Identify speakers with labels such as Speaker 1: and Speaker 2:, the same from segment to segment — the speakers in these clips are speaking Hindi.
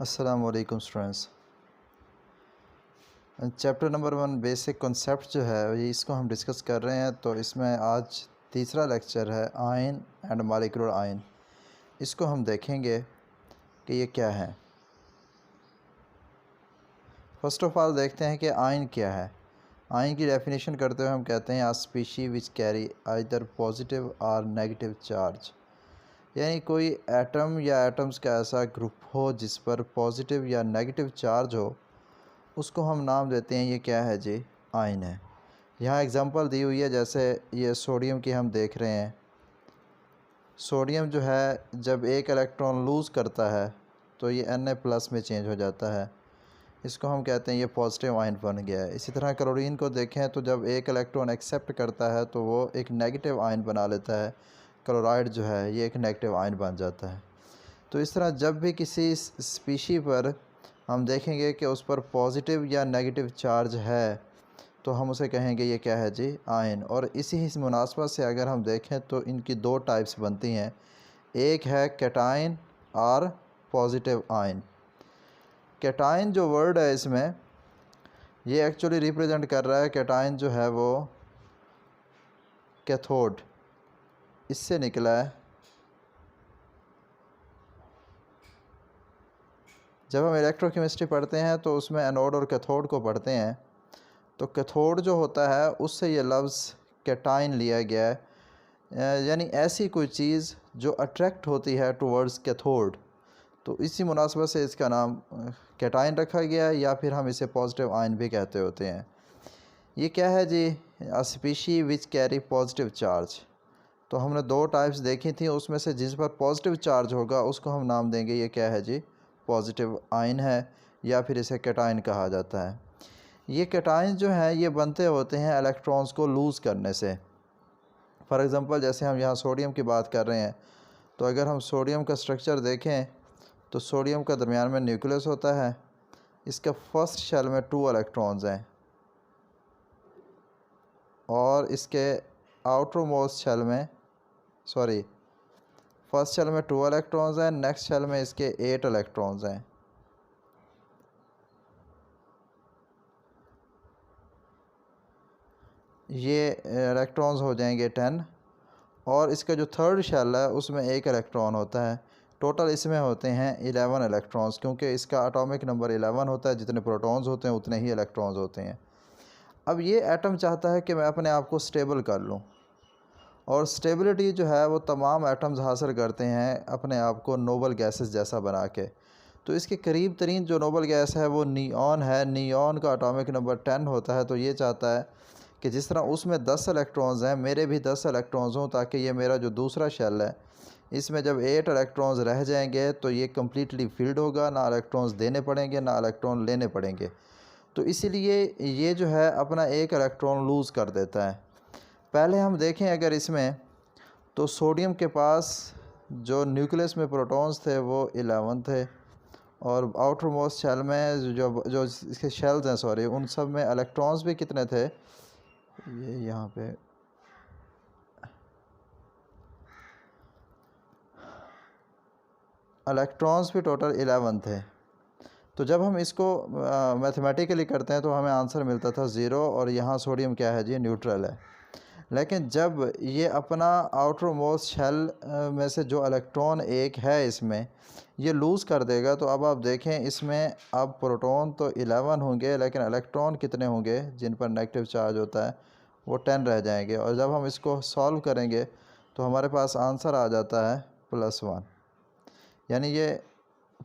Speaker 1: अस्सलाम वालेकुम students. Chapter number 1 basic concept जो है ये इसको हम डिस्कस कर रहे हैं। तो इसमें आज तीसरा लेक्चर है आयन एंड मॉलिक्यूलर आयन। इसको हम देखेंगे कि ये क्या है। फर्स्ट ऑफ ऑल देखते हैं कि आयन क्या है। आयन की डेफिनेशन करते हुए हम कहते हैं a species which carry either positive और नेगेटिव चार्ज, यानी कोई एटम या एटम्स का ऐसा ग्रुप हो जिस पर पॉजिटिव या नेगेटिव चार्ज हो, उसको हम नाम देते हैं ये क्या है जी, आयन है। यहाँ एग्जांपल दी हुई है, जैसे ये सोडियम की हम देख रहे हैं। सोडियम जो है जब एक इलेक्ट्रॉन लूज़ करता है तो ये Na+ में चेंज हो जाता है, इसको हम कहते हैं ये पॉजिटिव आयन बन गया है। इसी तरह क्लोरीन को देखें तो जब एक इलेक्ट्रॉन एक्सेप्ट करता है तो वो एक नेगेटिव आयन बना लेता है, क्लोराइड जो है ये एक नेगेटिव आयन बन जाता है। तो इस तरह जब भी किसी स्पीशी पर हम देखेंगे कि उस पर पॉजिटिव या नेगेटिव चार्ज है तो हम उसे कहेंगे ये क्या है जी, आयन। और इसी मुनासबत से अगर हम देखें तो इनकी दो टाइप्स बनती हैं, एक है कैटायन और पॉजिटिव आयन। कैटायन जो वर्ड है इसमें ये एक्चुअली रिप्रेजेंट कर रहा है, कैटायन जो है वो कैथोड, इससे निकला है। जब हम इलेक्ट्रोकेमिस्ट्री पढ़ते हैं तो उसमें एनोड और कैथोड को पढ़ते हैं, तो कैथोड जो होता है उससे ये लफ्ज़ कैटायन लिया गया है, यानी ऐसी कोई चीज़ जो अट्रैक्ट होती है टुवर्ड्स कैथोड। तो इसी मुनासबत से इसका नाम कैटायन रखा गया है, या फिर हम इसे पॉजिटिव आयन भी कहते होते हैं। ये क्या है जी, a species which carry positive charge. तो हमने दो टाइप्स देखी थी, उसमें से जिस पर पॉजिटिव चार्ज होगा उसको हम नाम देंगे ये क्या है जी, पॉजिटिव आयन है, या फिर इसे कैटायन कहा जाता है। ये कैटायन जो है ये बनते होते हैं इलेक्ट्रॉन्स को लूज़ करने से। फॉर एग्ज़ाम्पल जैसे हम यहाँ सोडियम की बात कर रहे हैं, तो अगर हम सोडियम का स्ट्रक्चर देखें तो सोडियम का दरमियान में न्यूक्लियस होता है, इसका फर्स्ट शेल में 2 इलेक्ट्रॉन्स हैं और इसके आउटर मोस्ट शेल में फर्स्ट शेल में 2 इलेक्ट्रॉन्स हैं, नेक्स्ट शेल में इसके 8 इलेक्ट्रॉन्स हैं। ये इलेक्ट्रॉन्स हो जाएंगे 10, और इसका जो थर्ड शेल है उसमें 1 इलेक्ट्रॉन होता है। टोटल इसमें होते हैं 11 इलेक्ट्रॉन्स, क्योंकि इसका एटॉमिक नंबर 11 होता है, जितने प्रोटॉन्स होते हैं उतने ही इलेक्ट्रॉन्स होते हैं। अब ये एटम चाहता है कि मैं अपने आप को स्टेबल कर लूँ, और स्टेबिलिटी जो है वो तमाम एटम्स हासिल करते हैं अपने आप को नोबल गैसेस जैसा बना के। तो इसके करीब तरीन जो नोबल गैस है वो नियॉन है। नियॉन का एटॉमिक नंबर 10 होता है। तो ये चाहता है कि जिस तरह उसमें 10 इलेक्ट्रॉन्स हैं, मेरे भी 10 इलेक्ट्रॉन्स हों, ताकि ये मेरा जो दूसरा शेल है इसमें जब 8 इलेक्ट्रॉन्स रह जाएंगे तो ये कम्प्लीटली फिल्ड होगा, ना इलेक्ट्रॉन्स देने पड़ेंगे ना इलेक्ट्रॉन लेने पड़ेंगे। तो इसीलिए ये जो है अपना 1 इलेक्ट्रॉन लूज़ कर देता है। पहले हम देखें अगर इसमें, तो सोडियम के पास जो न्यूक्लियस में प्रोटॉन्स थे वो 11 थे, और आउटर मोस्ट शेल में जो जो इसके शेल्स हैं उन सब में इलेक्ट्रॉन्स भी कितने थे, ये यहाँ पे इलेक्ट्रॉन्स भी टोटल 11 थे। तो जब हम इसको मैथमेटिकली करते हैं तो हमें आंसर मिलता था 0, और यहाँ सोडियम क्या है जी, न्यूट्रल है। लेकिन जब ये अपना आउटर मोस्ट शेल में से जो इलेक्ट्रॉन एक है इसमें ये लूज़ कर देगा, तो अब आप देखें इसमें अब प्रोटॉन तो 11 होंगे, लेकिन इलेक्ट्रॉन कितने होंगे जिन पर नेगेटिव चार्ज होता है, वो 10 रह जाएंगे। और जब हम इसको सॉल्व करेंगे तो हमारे पास आंसर आ जाता है +1, यानी ये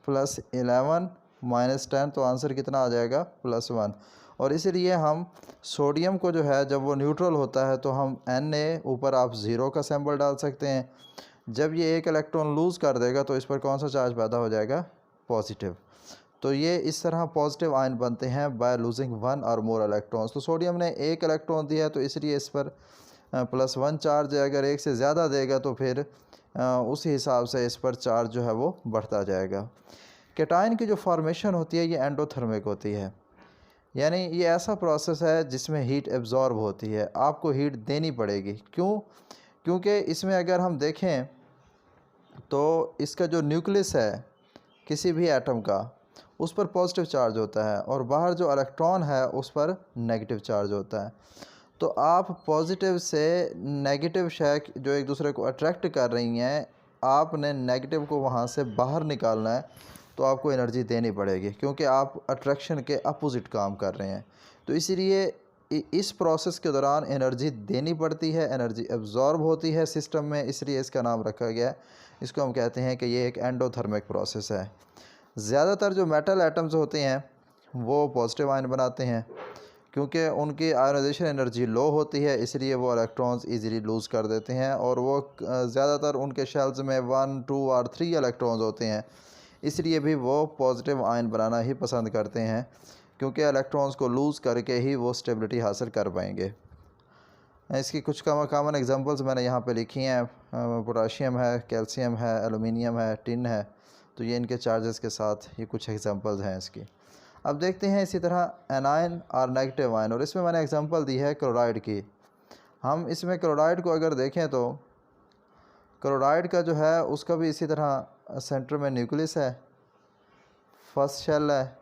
Speaker 1: +11 -10, तो आंसर कितना आ जाएगा, +1। और इसीलिए हम सोडियम को जो है जब वो न्यूट्रल होता है तो हम Na ऊपर आप 0 का सिंबल डाल सकते हैं। जब ये 1 इलेक्ट्रॉन लूज़ कर देगा तो इस पर कौन सा चार्ज पैदा हो जाएगा, पॉजिटिव। तो ये इस तरह पॉजिटिव आयन बनते हैं बाय लूजिंग 1 और मोर इलेक्ट्रॉन्स। तो सोडियम ने 1 इलेक्ट्रॉन दिया है तो इसलिए इस पर +1 चार्ज है। अगर 1 से ज़्यादा देगा तो फिर उसी हिसाब से इस पर चार्ज जो है वो बढ़ता जाएगा। कैटायन की जो फॉर्मेशन होती है ये एंडोथर्मिक होती है, यानी ये ऐसा प्रोसेस है जिसमें हीट एब्जॉर्ब होती है, आपको हीट देनी पड़ेगी। क्यों? क्योंकि इसमें अगर हम देखें तो इसका जो न्यूक्लियस है किसी भी एटम का, उस पर पॉजिटिव चार्ज होता है और बाहर जो इलेक्ट्रॉन है उस पर नेगेटिव चार्ज होता है। तो आप पॉजिटिव से नेगेटिव शय जो एक दूसरे को अट्रैक्ट कर रही हैं, आपने नेगेटिव को वहाँ से बाहर निकालना है, तो आपको एनर्जी देनी पड़ेगी क्योंकि आप अट्रैक्शन के अपोजिट काम कर रहे हैं। तो इसीलिए इस प्रोसेस के दौरान एनर्जी देनी पड़ती है, एनर्जी एब्जॉर्ब होती है सिस्टम में, इसलिए इसका नाम रखा गया है। इसको हम कहते हैं कि ये एक एंडोथर्मिक प्रोसेस है। ज़्यादातर जो मेटल एटम्स होते हैं वो पॉजिटिव आयन बनाते हैं क्योंकि उनकी आयोनाइजेशन एनर्जी लो होती है, इसलिए वो इलेक्ट्रॉन्स इजीली लूज़ कर देते हैं और वो ज़्यादातर उनके शेल्स में 1, 2 और 3 इलेक्ट्रॉन्स होते हैं, इसलिए भी वो पॉजिटिव आयन बनाना ही पसंद करते हैं क्योंकि इलेक्ट्रॉन्स को लूज़ करके ही वो स्टेबिलिटी हासिल कर पाएंगे। इसकी कुछ कॉमन एग्जांपल्स मैंने यहाँ पे लिखी हैं। पोटाशियम है, कैल्शियम है, एलुमिनियम है, टिन है। तो ये इनके चार्जेस के साथ ये कुछ एग्जांपल्स हैं इसकी। अब देखते हैं इसी तरह एनायन और नेगेटिव आयन, और इसमें मैंने एग्जांपल दी है क्लोराइड की। हम इसमें क्लोराइड को अगर देखें तो क्लोराइड का जो है उसका भी इसी तरह सेंटर में न्यूक्लियस है, फर्स्ट शेल है।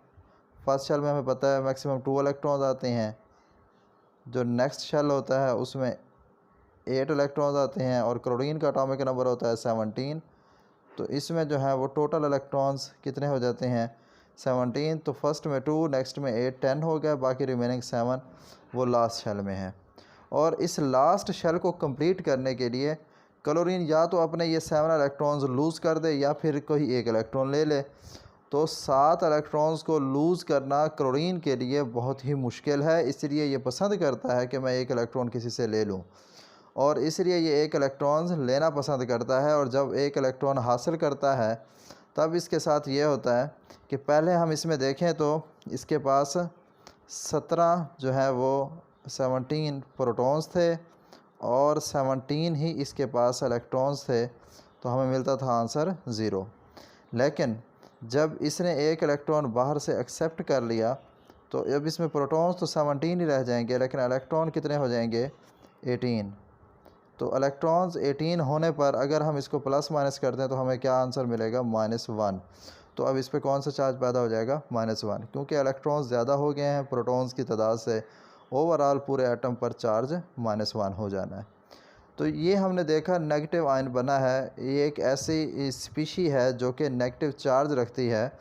Speaker 1: फर्स्ट शेल में हमें पता है मैक्सिमम 2 इलेक्ट्रॉन्स आते हैं। जो नेक्स्ट शेल होता है उसमें 8 इलेक्ट्रॉन्स आते हैं और क्लोरीन का एटॉमिक नंबर होता है 17। तो इसमें जो है वो टोटल इलेक्ट्रॉन्स कितने हो जाते हैं 17। तो फर्स्ट में 2, नेक्स्ट में 8, 10 हो गया, बाकी रिमेनिंग 7 वो लास्ट शेल में है। और इस लास्ट शेल को कंप्लीट करने के लिए क्लोरीन या तो अपने ये 7 इलेक्ट्रॉन्स लूज़ कर दे या फिर कोई एक इलेक्ट्रॉन ले ले। तो 7 इलेक्ट्रॉन्स को लूज़ करना क्लोरीन के लिए बहुत ही मुश्किल है, इसलिए ये पसंद करता है कि मैं एक इलेक्ट्रॉन किसी से ले लूँ, और इसलिए ये एक इलेक्ट्रॉन्स लेना पसंद करता है। और जब एक इलेक्ट्रॉन हासिल करता है तब इसके साथ ये होता है कि पहले हम इसमें देखें तो इसके पास 17 जो है वो 17 प्रोटॉन्स थे और 17 ही इसके पास इलेक्ट्रॉन्स थे, तो हमें मिलता था आंसर 0। लेकिन जब इसने एक इलेक्ट्रॉन बाहर से एक्सेप्ट कर लिया तो अब इसमें प्रोटॉन्स तो 17 ही रह जाएंगे, लेकिन इलेक्ट्रॉन कितने हो जाएंगे 18। तो इलेक्ट्रॉन्स 18 होने पर अगर हम इसको प्लस माइनस करते हैं तो हमें क्या आंसर मिलेगा -1। तो अब इस पर कौन सा चार्ज पैदा हो जाएगा -1, क्योंकि इलेक्ट्रॉन्स ज़्यादा हो गए हैं प्रोटॉन्स की तादाद से, ओवरऑल पूरे एटम पर चार्ज -1 हो जाना है। तो ये हमने देखा नेगेटिव आयन बना है। ये एक ऐसी स्पीशी है जो कि नेगेटिव चार्ज रखती है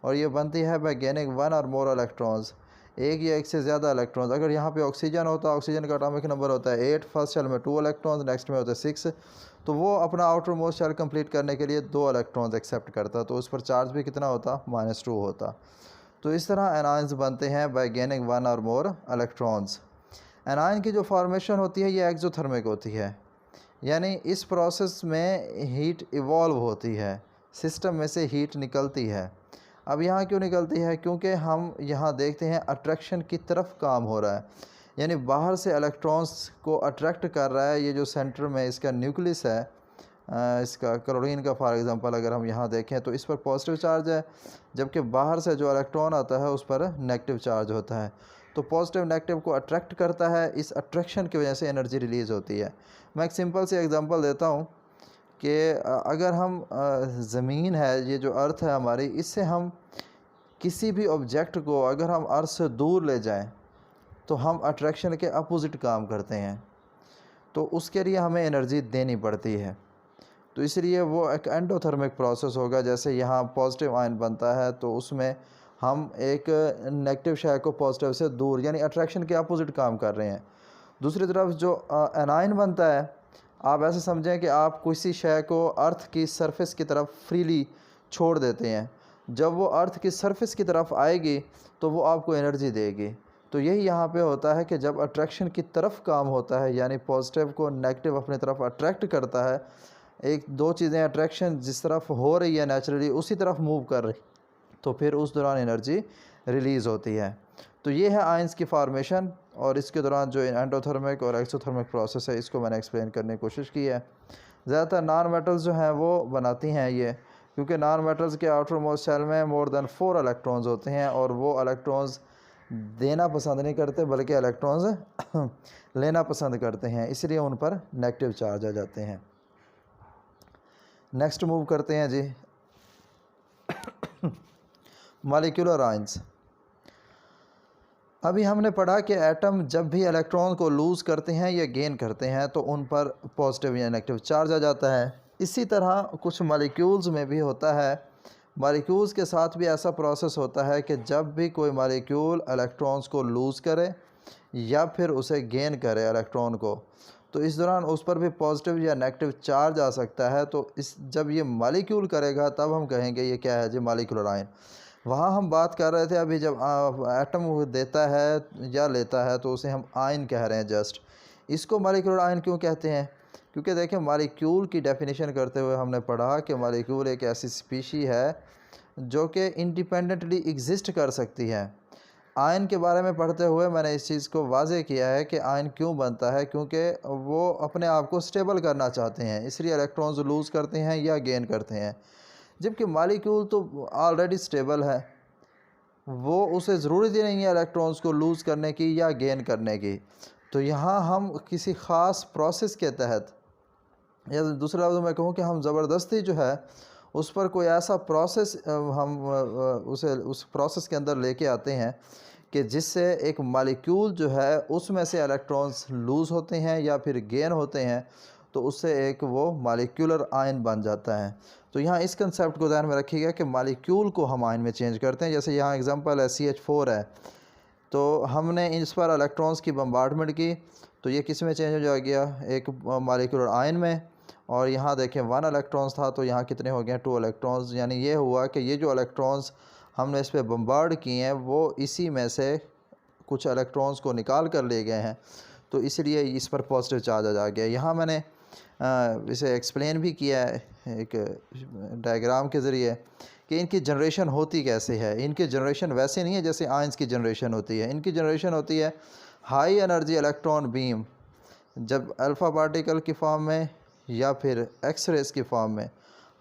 Speaker 1: और ये बनती है बाय गेनिंग 1 और मोर इलेक्ट्रॉन्स, एक या एक से ज़्यादा इलेक्ट्रॉन्स। अगर यहाँ पे ऑक्सीजन होता, ऑक्सीजन का एटॉमिक नंबर होता है 8, फर्स्ट शेल में 2 इलेक्ट्रॉन्स, नेक्स्ट में होता है 6, तो वो अपना आउटर मोस्ट शेल कंप्लीट करने के लिए 2 इलेक्ट्रॉन्स एक्सेप्ट करता, तो उस पर चार्ज भी कितना होता -2 होता। तो इस तरह एनायंस बनते हैं बाय गेनिंग 1 और मोर इलेक्ट्रॉन्स। एनायन की जो फॉर्मेशन होती है ये एक्सोथर्मिक होती है, यानी इस प्रोसेस में हीट इवॉल्व होती है, सिस्टम में से हीट निकलती है। अब यहाँ क्यों निकलती है, क्योंकि हम यहाँ देखते हैं अट्रैक्शन की तरफ काम हो रहा है, यानी बाहर से इलेक्ट्रॉन्स को अट्रैक्ट कर रहा है। ये जो सेंटर में इसका न्यूक्लियस है, इसका क्लोरीन का फॉर एग्जांपल अगर हम यहाँ देखें तो इस पर पॉजिटिव चार्ज है, जबकि बाहर से जो इलेक्ट्रॉन आता है उस पर नेगेटिव चार्ज होता है। तो पॉजिटिव नेगेटिव को अट्रैक्ट करता है, इस अट्रैक्शन की वजह से एनर्जी रिलीज़ होती है। मैं एक सिंपल सी एग्जांपल देता हूँ कि अगर हम ज़मीन है, ये जो अर्थ है हमारी, इससे हम किसी भी ऑब्जेक्ट को अगर हम अर्थ से दूर ले जाएं तो हम अट्रैक्शन के अपोजिट काम करते हैं, तो उसके लिए हमें एनर्जी देनी पड़ती है। तो इसलिए वो एक एंडोथर्मिक प्रोसेस होगा। जैसे यहाँ पॉजिटिव आयन बनता है तो उसमें हम एक नेगेटिव शय को पॉजिटिव से दूर, यानी अट्रैक्शन के अपोजिट काम कर रहे हैं। दूसरी तरफ जो एनायन बनता है, आप ऐसे समझें कि आप किसी शय को अर्थ की सरफेस की तरफ फ्रीली छोड़ देते हैं, जब वो अर्थ की सरफेस की तरफ आएगी तो वो आपको एनर्जी देगी। तो यही यहाँ पे होता है कि जब अट्रैक्शन की तरफ काम होता है, यानी पॉजिटिव को नेगेटिव अपनी तरफ अट्रैक्ट करता है, एक दो चीज़ें अट्रैक्शन जिस तरफ हो रही है नेचुरली उसी तरफ मूव कर रही, तो फिर उस दौरान एनर्जी रिलीज़ होती है। तो ये है आयंस की फार्मेशन, और इसके दौरान जो एंडोथर्मिक और एक्सोथर्मिक प्रोसेस है इसको मैंने एक्सप्लेन करने की कोशिश की है। ज़्यादातर नॉन मेटल्स जो हैं वो बनाती हैं ये, क्योंकि नॉन मेटल्स के आउटर मोस्ट शेल में मोर देन 4 इलेक्ट्रॉन्स होते हैं और वो इलेक्ट्रॉन्स देना पसंद नहीं करते बल्कि इलेक्ट्रॉन्स लेना पसंद करते हैं, इसलिए उन पर नेगेटिव चार्ज आ जाते हैं। नेक्स्ट मूव करते हैं जी। Molecular ions. अभी हमने पढ़ा कि एटम जब भी इलेक्ट्रॉन को लूज़ करते हैं या गेन करते हैं तो उन पर पॉजिटिव या नेगेटिव चार्ज आ जाता है। इसी तरह कुछ मॉलिक्यूल्स में भी होता है। मॉलिक्यूल्स के साथ भी ऐसा प्रोसेस होता है कि जब भी कोई मॉलिक्यूल इलेक्ट्रॉन्स को लूज़ करे या फिर उसे गेन करे इलेक्ट्रॉन को, तो इस दौरान उस पर भी पॉजिटिव या नेगेटिव चार्ज आ सकता है। तो इस जब ये मॉलिक्यूल करेगा तब हम कहेंगे ये क्या है जी, मॉलिक्यूलर आयन। वहाँ हम बात कर रहे थे अभी जब एटम देता है या लेता है तो उसे हम आयन कह रहे हैं जस्ट। इसको मॉलिक्यूलर आयन क्यों कहते हैं? क्योंकि देखें, मॉलिक्यूल की डेफिनेशन करते हुए हमने पढ़ा कि मॉलिक्यूल एक ऐसी स्पीशी है जो कि इंडिपेंडेंटली एग्जिस्ट कर सकती है। आयन के बारे में पढ़ते हुए मैंने इस चीज़ को वाज़ेह किया है कि आयन क्यों बनता है, क्योंकि वो अपने आप को स्टेबल करना चाहते हैं, इसलिए इलेक्ट्रॉन्स लूज़ करते हैं या गेन करते हैं। जबकि मॉलिक्यूल तो ऑलरेडी स्टेबल है, वो उसे ज़रूरत ही नहीं है इलेक्ट्रॉन्स को लूज़ करने की या गेन करने की। तो यहाँ हम किसी ख़ास प्रोसेस के तहत, या दूसरे लफ्ज़ों में कहूँ कि हम ज़बरदस्ती जो है उस पर कोई ऐसा प्रोसेस हम उसे उस प्रोसेस के अंदर लेके आते हैं कि जिससे एक मॉलिक्यूल जो है उसमें से इलेक्ट्रॉन्स लूज़ होते हैं या फिर गेन होते हैं, तो उससे एक वो मॉलिक्यूलर आयन बन जाता है। तो यहाँ इस कंसेप्ट को ध्यान में रखिएगा कि मॉलिक्यूल को हम आयन में चेंज करते हैं। जैसे यहाँ एग्जांपल है CH4 है, तो हमने इस पर इलेक्ट्रॉन्स की बम्बार्डमेंट की तो ये किस में चेंज हो गया, एक मॉलिक्यूलर आयन में। और यहाँ देखें 1 इलेक्ट्रॉन्स था तो यहाँ कितने हो गए, 2 इलेक्ट्रॉन्स। यानी ये हुआ कि ये जो इलेक्ट्रॉन्स हमने इस पर बम्बार्ड किए हैं वो इसी में से कुछ इलेक्ट्रॉन्स को निकाल कर ले गए हैं, तो इसलिए इस पर पॉजिटिव चार्ज आ गया। यहाँ मैंने इसे एक्सप्लेन भी किया है एक डायग्राम के ज़रिए कि इनकी जनरेशन होती कैसे है। इनकी जनरेशन वैसे नहीं है जैसे आयंस की जनरेशन होती है। इनकी जनरेशन होती है हाई एनर्जी इलेक्ट्रॉन बीम, जब अल्फ़ा पार्टिकल की फॉर्म में या फिर एक्स रेज़ की फॉर्म में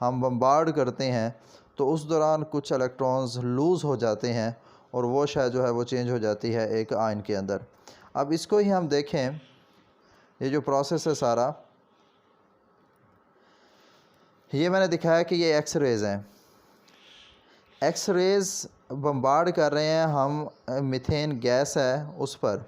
Speaker 1: हम बम्बार्ड करते हैं, तो उस दौरान कुछ इलेक्ट्रॉन्स लूज़ हो जाते हैं और वो शायद जो है वो चेंज हो जाती है एक आयन के अंदर। अब इसको ही हम देखें, ये जो प्रोसेस है सारा, ये मैंने दिखाया कि ये एक्स रेज़ हैं। एक्स रेज़ बम्बार्ड कर रहे हैं हम, मीथेन गैस है उस पर।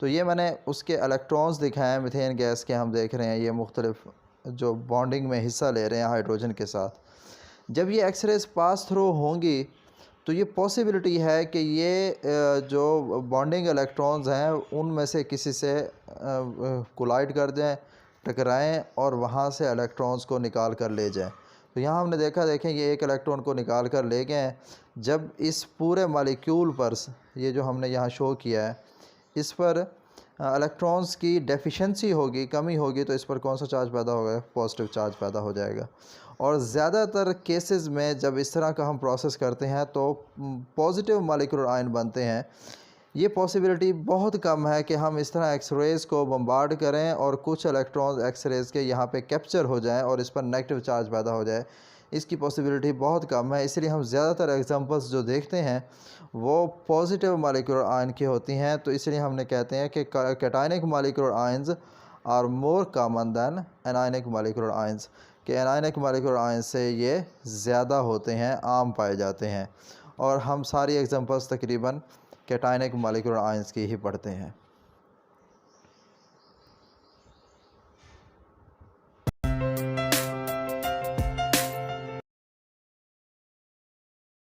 Speaker 1: तो ये मैंने उसके इलेक्ट्रॉन्स दिखाए हैं मीथेन गैस के, हम देख रहे हैं ये मुख्तलिफ जो बॉन्डिंग में हिस्सा ले रहे हैं हाइड्रोजन के साथ। जब ये एक्स रेज़ पास थ्रू होंगी तो ये पॉसिबिलिटी है कि ये जो बॉन्डिंग इलेक्ट्रॉन्स हैं उनमें से किसी से कोलाइड कर जाएँ, टकराएं और वहाँ से इलेक्ट्रॉन्स को निकाल कर ले जाएं। तो यहाँ हमने देखें ये एक इलेक्ट्रॉन को निकाल कर ले गए हैं। जब इस पूरे मॉलिक्यूल पर, ये जो हमने यहाँ शो किया है, इस पर इलेक्ट्रॉन्स की डेफिशिएंसी होगी, कमी होगी, तो इस पर कौन सा चार्ज पैदा होगा, पॉजिटिव चार्ज पैदा हो जाएगा। और ज़्यादातर केसेस में जब इस तरह का हम प्रोसेस करते हैं तो पॉजिटिव मॉलिक्यूलर आयन बनते हैं। ये पॉसिबिलिटी बहुत कम है कि हम इस तरह एक्स रेज़ को बम्बार्ड करें और कुछ इलेक्ट्रॉन्स एक्स रेज़ के यहाँ पे कैप्चर हो जाएं और इस पर नेगेटिव चार्ज पैदा हो जाए। इसकी पॉसिबिलिटी बहुत कम है, इसलिए हम ज़्यादातर एग्जांपल्स जो देखते हैं वो पॉजिटिव मॉलिक्यूलर आयन की होती हैं। तो इसलिए हमने कहते हैं कि cationic molecular ions are more common than anionic molecular ions, कि एनायनिक मॉलिक्यूलर आयंस से ये ज़्यादा होते हैं, आम पाए जाते हैं। और हम सारी एग्जांपल्स तकरीबन कैटायनिक मॉलिक्यूलर आयंस की ही पढ़ते हैं।